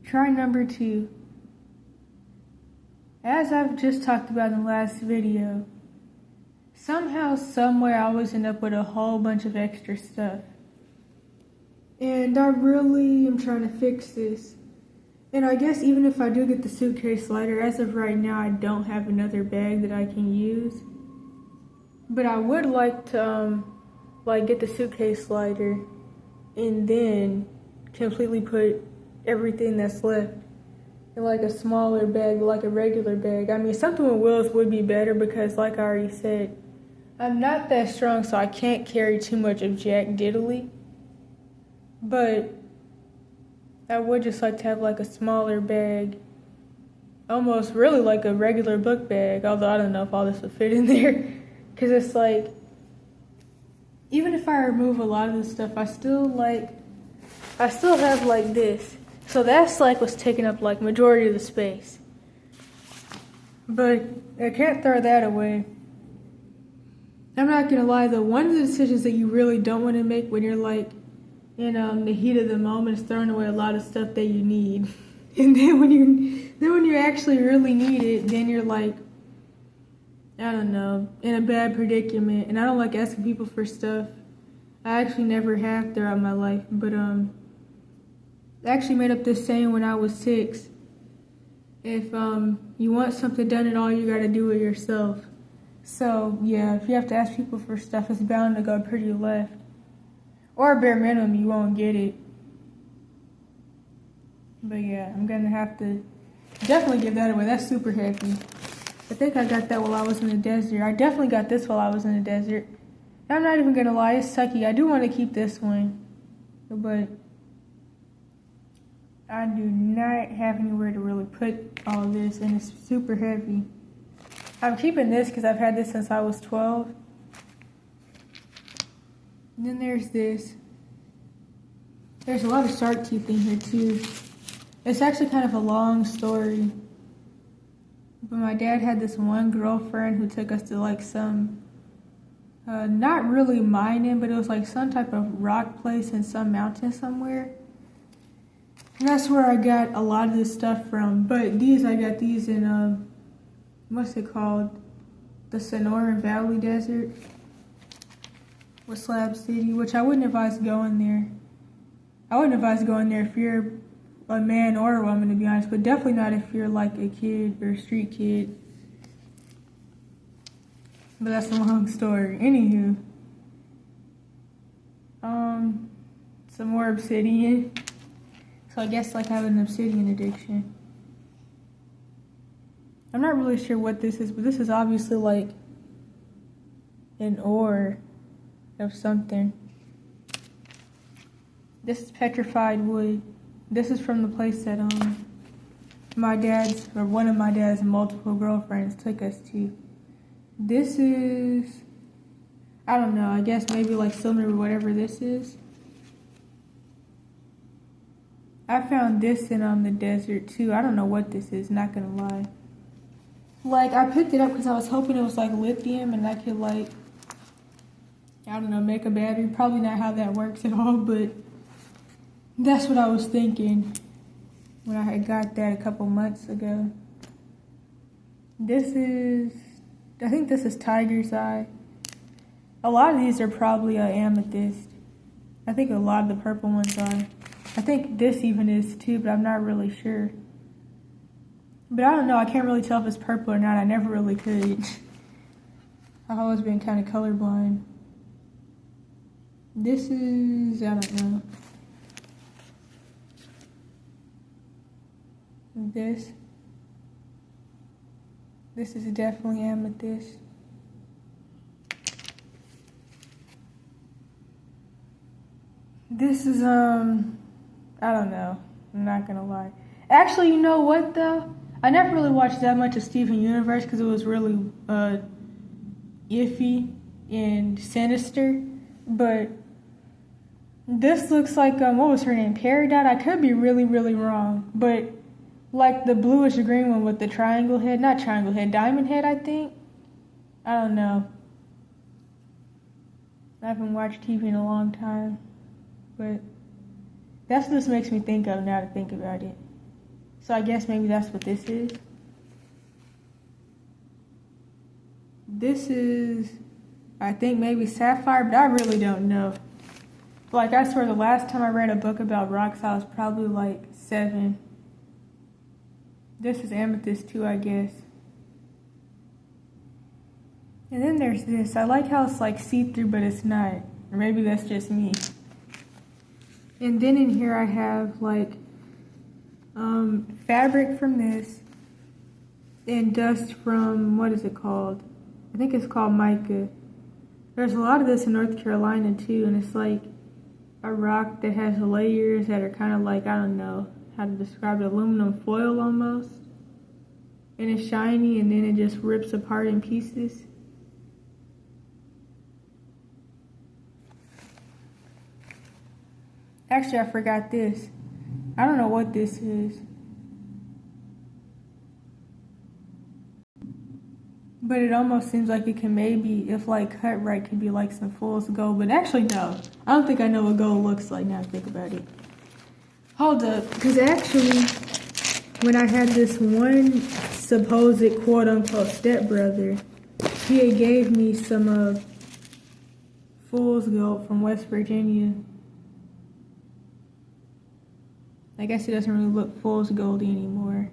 Try number 2. As I've just talked about in the last video, somehow, somewhere, I always end up with a whole bunch of extra stuff. And I really am trying to fix this. And I guess even if I do get the suitcase slider, as of right now, I don't have another bag that I can use. But I would like to, get the suitcase slider and then completely put everything that's left in like a smaller bag, like a regular bag. I mean, something with wheels would be better because, like I already said, I'm not that strong, so I can't carry too much of jack diddly. But I would just like to have like a smaller bag, almost really like a regular book bag, although I don't know if all this will fit in there. Because it's like, even if I remove a lot of this stuff, I still have like this. So that's like what's taking up like majority of the space. But I can't throw that away. I'm not gonna lie though, one of the decisions that you really don't want to make when you're like in the heat of the moment is throwing away a lot of stuff that you need. And then when you actually really need it, then you're like, I don't know, in a bad predicament. And I don't like asking people for stuff. I actually never have throughout my life, but I actually made up this saying when I was 6. If you want something done at all, you gotta do it yourself. So yeah, if you have to ask people for stuff, it's bound to go pretty left. Or bare minimum, you won't get it. But yeah, I'm gonna have to definitely give that away. That's super heavy. I think I got that while I was in the desert. I definitely got this while I was in the desert. I'm not even gonna lie, it's sucky. I do want to keep this one, but I do not have anywhere to really put all this, and it's super heavy. I'm keeping this because I've had this since I was 12. And then there's this. There's a lot of shark teeth in here too. It's actually kind of a long story. But my dad had this one girlfriend who took us to like some, not really mining, but it was like some type of rock place in some mountain somewhere. And that's where I got a lot of this stuff from. But I got these in, what's it called? The Sonoran Valley Desert with Slab City, which I wouldn't advise going there. I wouldn't advise going there if you're a man or a woman, to be honest, but definitely not if you're like a kid or a street kid. But that's a long story. Anywho, some more obsidian. So I guess like I have an obsidian addiction. I'm not really sure what this is, but this is obviously like an ore of something. This is petrified wood. This is from the place that my dad's, or one of my dad's multiple girlfriends took us to. This is, I don't know, I guess maybe like silver or whatever this is. I found this in the desert too. I don't know what this is, not gonna lie. Like, I picked it up because I was hoping it was like lithium and I could like, I don't know, make a battery. Probably not how that works at all, but that's what I was thinking when I had got that a couple months ago. This is, I think this is tiger's eye. A lot of these are probably amethyst. I think a lot of the purple ones are. I think this even is too, but I'm not really sure. But I don't know, I can't really tell if it's purple or not. I never really could. I've always been kind of colorblind. This is, I don't know. This is definitely amethyst. This is, I don't know. I'm not gonna lie. Actually, you know what though? I never really watched that much of Steven Universe because it was really iffy and sinister. But this looks like, what was her name? Peridot? I could be really, really wrong. But like the bluish green one with the triangle head. Not triangle head, diamond head, I think. I don't know. I haven't watched TV in a long time. But that's what this makes me think of now to think about it. So I guess maybe that's what this is. This is, I think maybe sapphire, but I really don't know. Like, I swear the last time I read a book about rocks, I was probably like 7. This is amethyst too, I guess. And then there's this. I like how it's like see-through, but it's not. Or maybe that's just me. And then in here I have like fabric from this and dust from, what is it called? I think it's called mica. There's a lot of this in North Carolina too, and it's like a rock that has layers that are kind of like, I don't know how to describe it, aluminum foil almost. And it's shiny, and then it just rips apart in pieces. Actually, I forgot this. I don't know what this is. But it almost seems like it can maybe, if like cut right, could be like some fool's gold. But actually, no. I don't think I know what gold looks like now I think about it. Hold up. Because actually, when I had this one supposed quote-unquote stepbrother, he had gave me some fool's gold from West Virginia. I guess it doesn't really look fool's goldy anymore.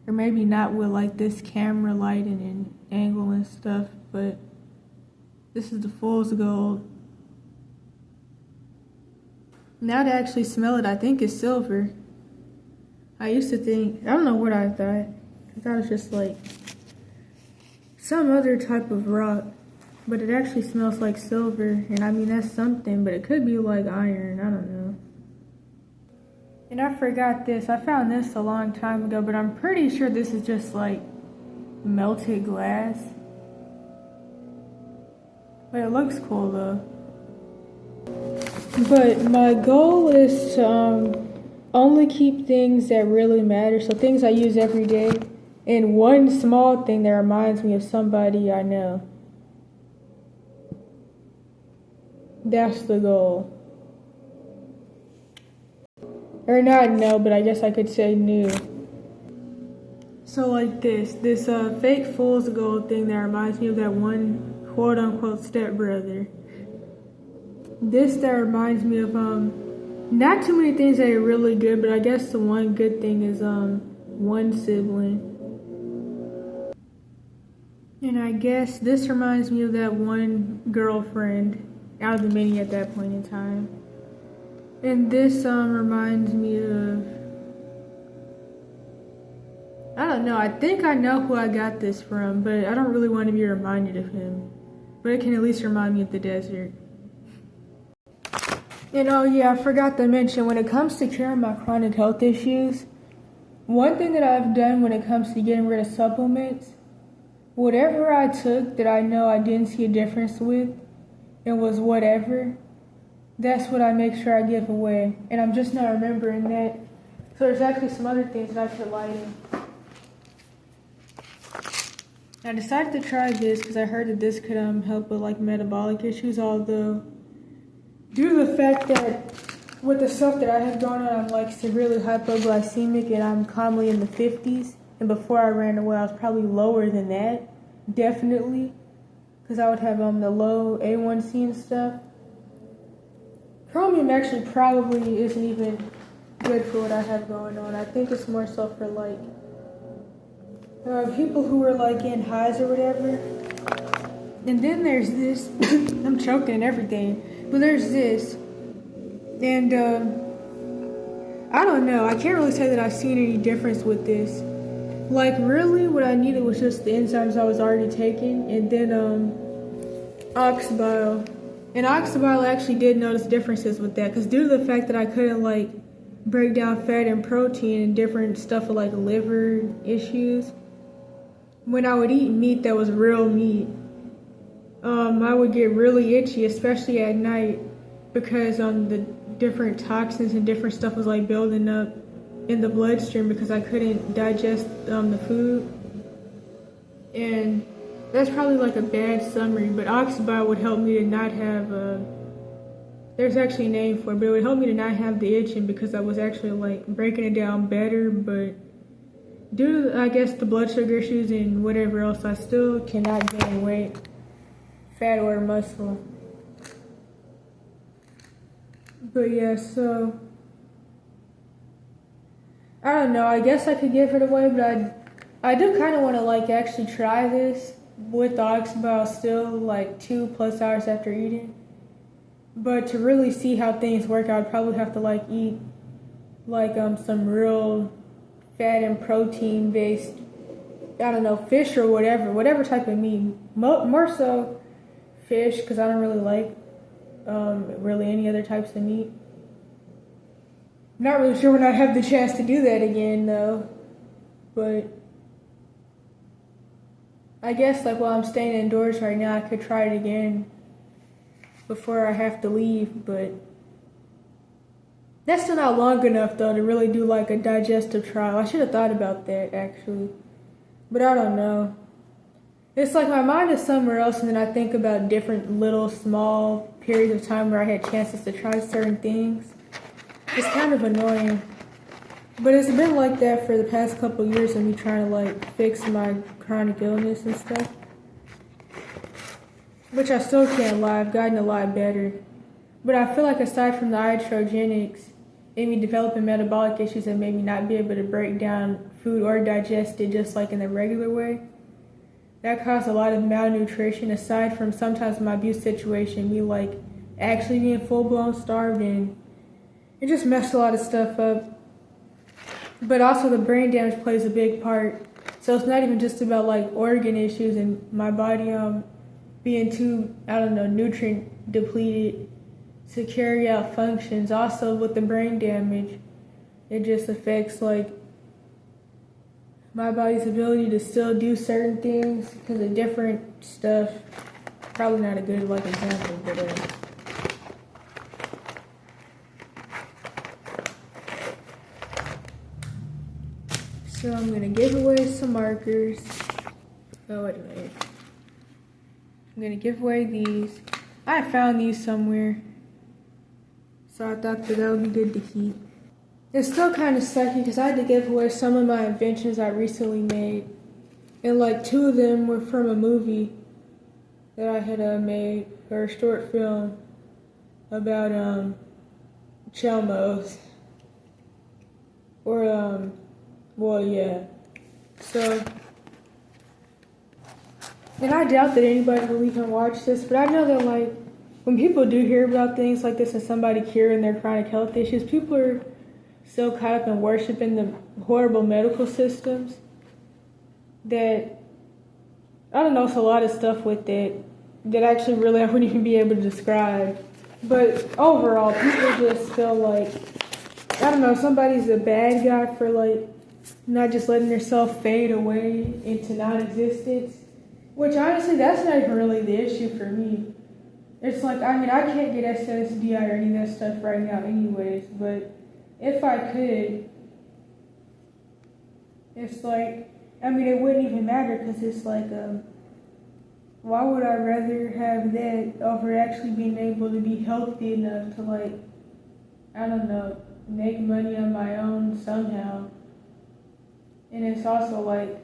Or maybe not with like this camera lighting and angle and stuff, but this is the fool's gold. Now to actually smell it, I think it's silver. I used to think, I don't know what I thought. I thought it was just like some other type of rock, but it actually smells like silver. And I mean, that's something, but it could be like iron, I don't know. And I forgot this. I found this a long time ago, but I'm pretty sure this is just like melted glass. But it looks cool though. But my goal is to only keep things that really matter, so things I use every day, and one small thing that reminds me of somebody I know. That's the goal. Or not no, but I guess I could say new. So like this fake fool's gold thing that reminds me of that one quote-unquote stepbrother. This that reminds me of not too many things that are really good, but I guess the one good thing is one sibling. And I guess this reminds me of that one girlfriend out of the many at that point in time. And this reminds me of, I don't know, I think I know who I got this from, but I don't really want to be reminded of him. But it can at least remind me of the desert. And oh yeah, I forgot to mention, when it comes to curing my chronic health issues, one thing that I've done when it comes to getting rid of supplements, whatever I took that I know I didn't see a difference with, and was whatever, that's what I make sure I give away. And I'm just not remembering that. So there's actually some other things that I put light in. I decided to try this because I heard that this could help with like metabolic issues, although due to the fact that with the stuff that I have going on, I'm like severely hypoglycemic and I'm commonly in the 50s. And before I ran away, I was probably lower than that, definitely, because I would have the low A1C and stuff. Chromium actually probably isn't even good for what I have going on. I think it's more so for like people who are like in highs or whatever. And then there's this, I'm choking and everything, but there's this, and I don't know, I can't really say that I've seen any difference with this. Like really what I needed was just the enzymes I was already taking, and then oxbile. And oxbile, I actually did notice differences with that, because due to the fact that I couldn't like break down fat and protein and different stuff with like liver issues, when I would eat meat that was real meat, I would get really itchy, especially at night, because the different toxins and different stuff was like building up in the bloodstream because I couldn't digest the food. And that's probably like a bad summary, but oxbile would help me to not have, there's actually a name for it, but it would help me to not have the itching because I was actually like breaking it down better, but due to, I guess, the blood sugar issues and whatever else, I still cannot gain weight, fat or muscle. But yeah, so I don't know. I guess I could give it away, but I do kind of want to like actually try this with the Oxybol still like 2+ hours after eating. But to really see how things work, I'd probably have to like eat like some real fat and protein based, I don't know, fish or whatever type of meat. More so fish, because I don't really like really any other types of meat. Not really sure when I have the chance to do that again though, but I guess like while I'm staying indoors right now, I could try it again before I have to leave, but that's still not long enough though to really do like a digestive trial. I should have thought about that actually, but I don't know. It's like my mind is somewhere else, and then I think about different little small periods of time where I had chances to try certain things. It's kind of annoying, but it's been like that for the past couple of years of me trying to like fix my chronic illness and stuff, which I still can't lie, I've gotten a lot better. But I feel like aside from the iatrogenics and me developing metabolic issues that made me not be able to break down food or digest it just like in the regular way, that caused a lot of malnutrition, aside from sometimes my abuse situation, me like actually being full-blown starved, and it just messed a lot of stuff up. But also the brain damage plays a big part. So it's not even just about like organ issues and my body being too, I don't know, nutrient depleted to carry out functions. Also with the brain damage, it just affects like my body's ability to still do certain things because of different stuff. Probably not a good like example, but so I'm gonna give away some markers. Oh, wait a minute. I'm gonna give away these. I found these somewhere, so I thought that would be good to keep. It's still kind of sucky because I had to give away some of my inventions I recently made, and like 2 of them were from a movie that I had made, or a short film about Chelmos, or well, yeah. So, and I doubt that anybody will even watch this, but I know that like when people do hear about things like this and somebody curing their chronic health issues, people are so caught up in worshiping the horrible medical systems that, I don't know, it's a lot of stuff with it that actually really I wouldn't even be able to describe. But overall, people just feel like, I don't know, somebody's a bad guy for like not just letting yourself fade away into non-existence, which honestly, that's not even really the issue for me. It's like, I mean, I can't get SSDI or any of that stuff right now anyways, but if I could, it's like, I mean, it wouldn't even matter, because it's like, why would I rather have that over actually being able to be healthy enough to like, I don't know, make money on my own somehow. And it's also like,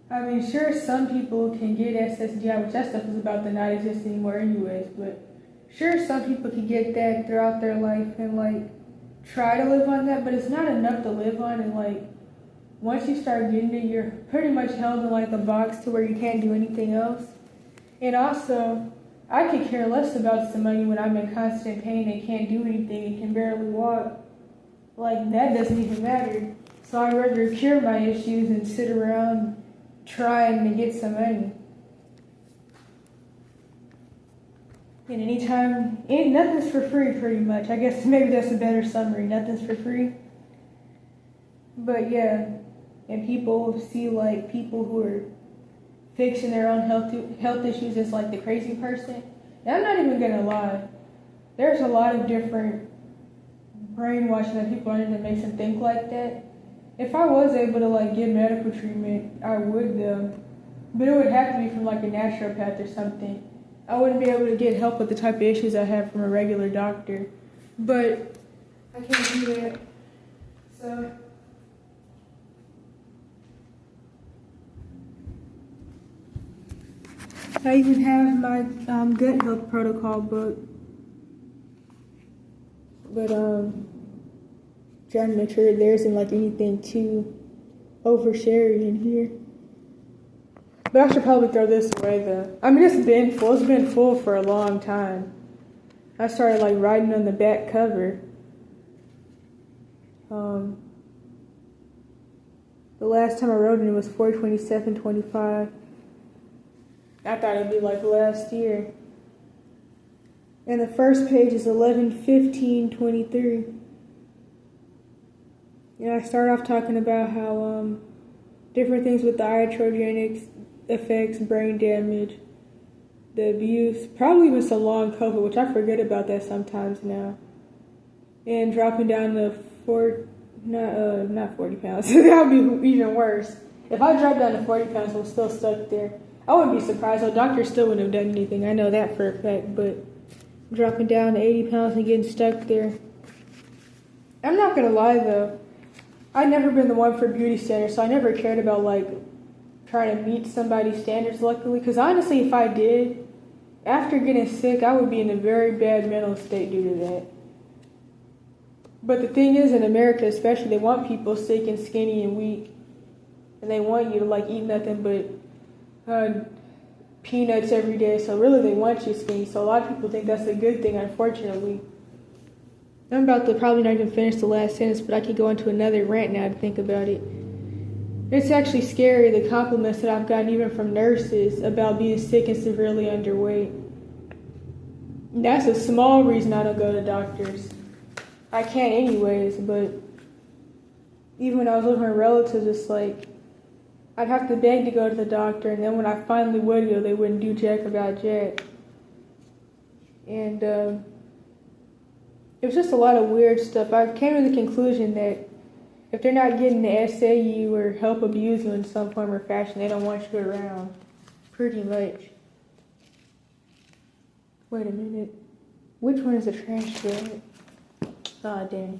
I mean, sure, some people can get SSDI, which that stuff is about to not exist anymore anyways, but sure, some people can get that throughout their life and like try to live on that, but it's not enough to live on. And like, once you start getting it, you're pretty much held in like a box to where you can't do anything else. And also, I could care less about some money when I'm in constant pain and can't do anything and can barely walk. Like, that doesn't even matter. So I'd rather cure my issues and sit around trying to get some money. And anytime, nothing's for free pretty much. I guess maybe that's a better summary. Nothing's for free. But yeah, and people see like people who are fixing their own health issues as like the crazy person. And I'm not even gonna lie. There's a lot of different brainwashing that people are into that makes them think like that. If I was able to like get medical treatment, I would though. But it would have to be from like a naturopath or something. I wouldn't be able to get help with the type of issues I have from a regular doctor. But I can't do that. So I even have my gut health protocol book. But trying to make sure there isn't like anything too oversharing in here. But I should probably throw this away though. I mean, it's been full. It's been full for a long time. I started like writing on the back cover. The last time I wrote it was 4/27/25. I thought it'd be like last year. And the first page is 11/15/23. And I start off talking about how different things with the iatrogenic effects, brain damage, the abuse, probably even some long COVID, which I forget about that sometimes now. And dropping down to not 40 pounds. That would be even worse. If I dropped down to 40 pounds, I'm still stuck there. I wouldn't be surprised. The doctor still wouldn't have done anything. I know that for a fact. But dropping down to 80 pounds and getting stuck there. I'm not going to lie, though. I've never been the one for beauty standards, so I never cared about, like, trying to meet somebody's standards, luckily. Because honestly, if I did, after getting sick, I would be in a very bad mental state due to that. But the thing is, in America especially, they want people sick and skinny and weak. And they want you to, like, eat nothing but peanuts every day. So really, they want you skinny. So a lot of people think that's a good thing, unfortunately. I'm about to probably not even finish the last sentence, but I could go into another rant now to think about it. It's actually scary, the compliments that I've gotten even from nurses about being sick and severely underweight. And that's a small reason I don't go to doctors. I can't anyways, but even when I was living with relatives, it's like I'd have to beg to go to the doctor, and then when I finally would go, they wouldn't do jack about jack. And it was just a lot of weird stuff. I came to the conclusion that if they're not getting to essay you or help abuse you in some form or fashion, they don't want you around. Pretty much. Wait a minute. Which one is the trash bag? Ah, damn.